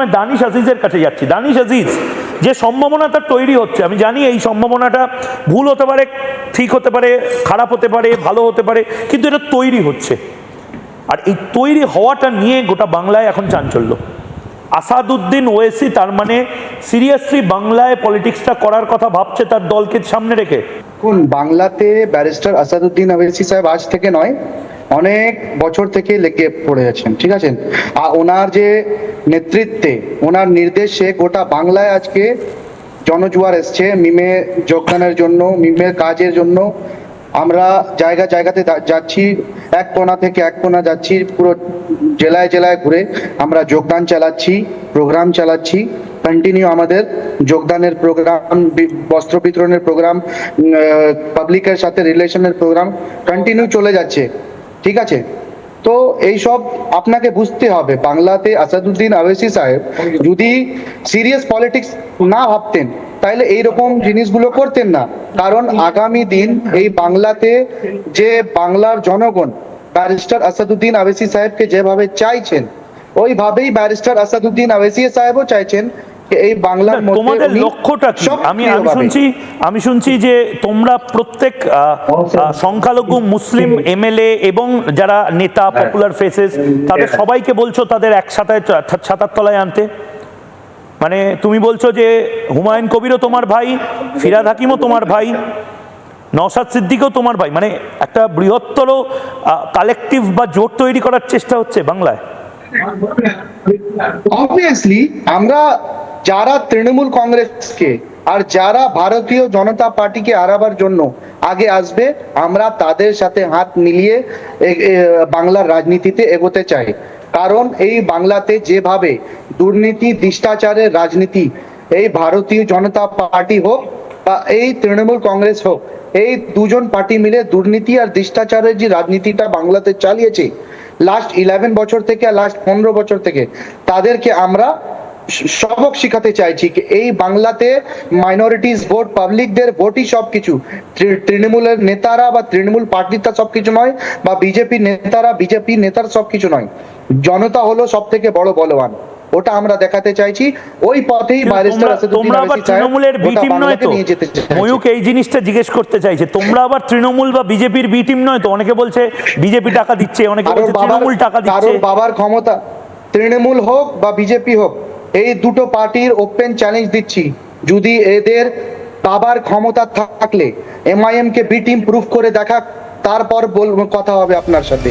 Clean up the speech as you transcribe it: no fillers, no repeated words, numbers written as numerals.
আমি দানিশ আজিজের কাছে যাচ্ছি। দানিশ আজিজ, যে সম্ভাবনাটা তৈরি হচ্ছে, আমি জানি এই সম্ভাবনাটা ভুল হতে পারে, ঠিক হতে পারে, খারাপ হতে পারে, ভালো হতে পারে, কিন্তু এটা তৈরি হচ্ছে। আর এই তৈরি হওয়াটা নিয়ে গোটা বাংলায় এখন চাঞ্চল্য। আসাদুদ্দিন ওয়েসি তার মানে সিরিয়াসলি বাংলায় পলিটিক্সটা করার কথা ভাবছে তার দলকে সামনে রেখে। কোন বাংলাতে ব্যারিস্টার আসাদুদ্দিন ওয়েসি সাহেব আজ থেকে নয়, অনেক বছর থেকে লেগে পড়ে আছেন, ঠিক আছে। আর ওনার যে নেতৃত্বে, ওনার নির্দেশে গোটা বাংলায় আজকে জনজোয়ার এসছে মিমে যোগদানের জন্য, মিমের কাজের জন্য। আমরা জায়গাতে যাচ্ছি, এক কোণা থেকে এক কোণা যাচ্ছি, পুরো জেলায় জেলায় ঘুরে আমরা যোগদান চালাচ্ছি, প্রোগ্রাম চালাচ্ছি। কন্টিনিউ আমাদের যোগদানের প্রোগ্রাম, বস্ত্র বিতরণের প্রোগ্রাম, পাবলিকের সাথে রিলেশনের প্রোগ্রাম কন্টিনিউ চলে যাচ্ছে, ঠিক আছে। তো এই সব আপনাকে বুঝতে হবে, বাংলাতে আসাদুদ্দিন ওয়েসি সাহেব যদি সিরিয়াস পলিটিক্স না ভাবতেন তাহলে এইরকম জিনিসগুলো করতেন না। কারণ আগামী দিন এই বাংলাতে যে বাংলার জনগণ ব্যারিস্টার আসাদুদ্দিন ওয়েসি সাহেবকে যেভাবে চাইছেন, ওইভাবেই ব্যারিস্টার আসাদুদ্দিন ওয়েসি সাহেবও চাইছেন এই বাংলার মধ্যে। তোমাদের লক্ষ্যটা কি? আমি শুনছি যে তোমরা প্রত্যেক সংখ্যালঘু মুসলিম এমএলএ এবং যারা নেতা, পপুলার ফেসেস, তাদের সবাইকে বলছো তাদের একসাথে ছাতার তলায় আনতে। মানে তুমি বলছো যে হুমায়ুন কবিরও তোমার ভাই, ফিরহাদ হাকিমও তোমার ভাই, নওশাদ সিদ্দিকও তোমার ভাই। মানে একটা বৃহত্তর কালেকটিভ বা জোট তৈরি করার চেষ্টা হচ্ছে বাংলায়। অবভিয়াসলি আমরা যারা তৃণমূল কংগ্রেসকে আর যারা ভারতীয় জনতা পার্টিকে হারাবার জন্য আগে আসবে, আমরা তাদের সাথে হাত মিলিয়ে বাংলার রাজনীতিতে এগোতে চাই। কারণ এই বাংলাতে যেভাবে দুর্নীতি, ভ্রষ্টাচারের রাজনীতি, এই ভারতীয় জনতা পার্টি হোক বা এই তৃণমূল কংগ্রেস হোক, এই দুজন পার্টি মিলে দুর্নীতি আর ভ্রষ্টাচারের যে রাজনীতিটা বাংলাতে চালিয়েছে লাস্ট 11 বছর থেকে, লাস্ট 15 বছর থেকে, তাদেরকে আমরা সবক শিখাতে চাইছি কি এই বাংলাতে মাইনরিটিস ভোট, পাবলিকদের ভোটই সবকিছু। তৃণমূলের নেতারা বা তৃণমূল পার্টিটা সবকিছু নয়, বা বিজেপি নেতারা বিজেপি নেতার সবকিছু নয়। জনতা হলো সব থেকে বড় বলবান, ওটা আমরা দেখাতে চাইছি। ওই পথেই তোমরা আবার তৃণমূলের বি টিম নয় তো? ময়ূক এই জিনিসটা জিজ্ঞেস করতে চাইছে, তোমরা আবার তৃণমূল বা বিজেপির বি টিম নয় তো? অনেকে বলছে বিজেপি টাকা দিচ্ছে, অনেকে বলছে তৃণমূল টাকা দিচ্ছে। কারোর বাবার ক্ষমতা, তৃণমূল হোক বা বিজেপি হোক, এই দুটো পার্টির ওপেন চ্যালেঞ্জ দিচ্ছি, যদি এদের বাবার ক্ষমতা থাকলে MIM K B team proof করে দেখা, তারপর কথা হবে আপনার সাথে।